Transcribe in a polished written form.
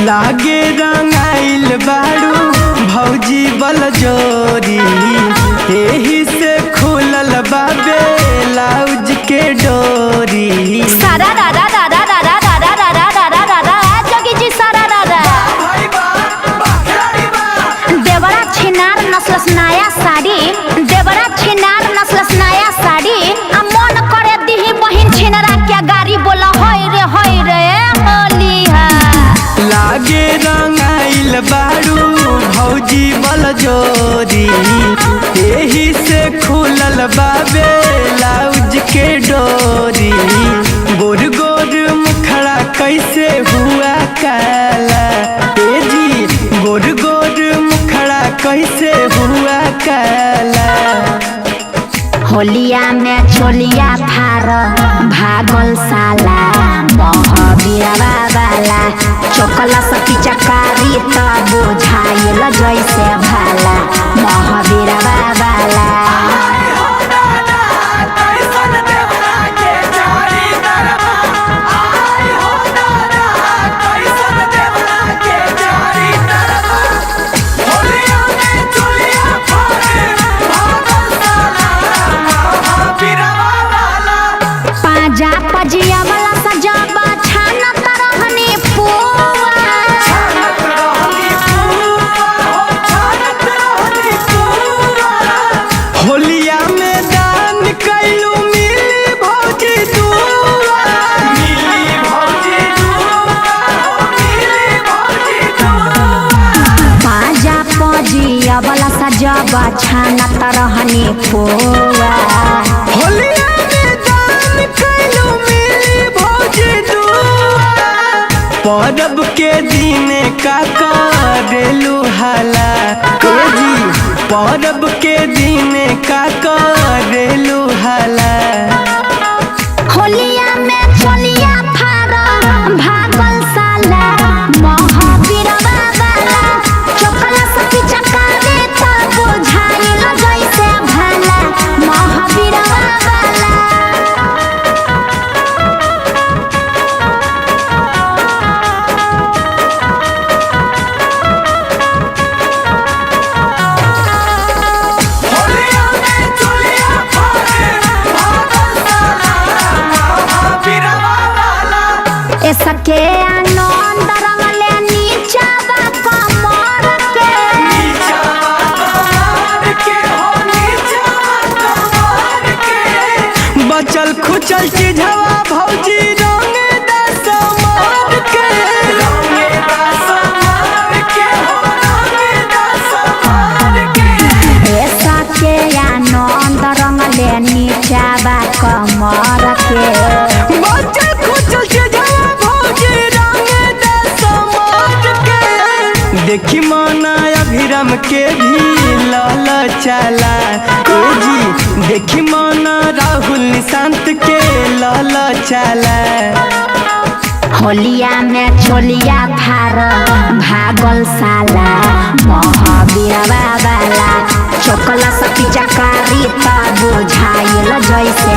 लागे रंगाइल बाड़ू भौजी बल जोरी, एही से खुलल बाबे लाउज के डोरी। सारा दादा दादा दादा दादा दादा दादा दादा जोगी जी सारा दादा देवरा छिनार नस्लस नया साड़ी, देवरा छिनार नस्लस नया साड़ी। आ मन करे दिही बहिन छिनरा क्या गाड़ी बोला होय रे होली हा। लागे रंगाइल बाड़ू भौजी बल जोरी, एही से खुलल बाबे लाउज के डोरी। गोर गोर मुखड़ा कैसे हुआ काला, ए जी गोर गोर मुखड़ा कैसे हुआ काला। होलिया में चोलिया फार भागल साला महावीरवा वाला, चोकला सती चकारी त बुझाइल जैसे भाला महावीरवा वाला। पाजा पजिया वाला सजाबा छाना तरहनी पुआ, होलिया में दान कैलू मिली भौजी दुआ, मिली भौजी दुआ, मिली भौजी दुआ। पाजा पजिया वाला सजाबा छाना तरहनी पुआ, होलिया में दान कैलू मिली भौजी दुआ। परब के दिन का करेलू हाला, ए जी परब के दिन का करेलू हाला। होलिया में चोलिया फार भागल साला महावीरवा वाला, चोकला सती चकारी त बुझाइल जैसे भाला महावीरवा वाला। होलिया में चोलिया फारे भागल साला महावीरवा वाला। ऐसके आनंद रंगले नीचा बा कमर के, नीचा कमर के हो नीचा कमर के। बचल खुचल चिझवा भौजी रंगे दसमार के, रंगे दसमार के हो रंगे दसमार के। ऐसके आनंद रंगले नीचा बा कमर के। बचल खुचल चिझवा भौजी रंगे दसमार के। देखी माना अभिरम के भी लाल चला, ए जी देखी माना राहुल निशांत के लाल चला। होलिया में चोलिया फार भागल साला महावीरवा वाला, चोकला सती चकारी त बुझाइल जैसे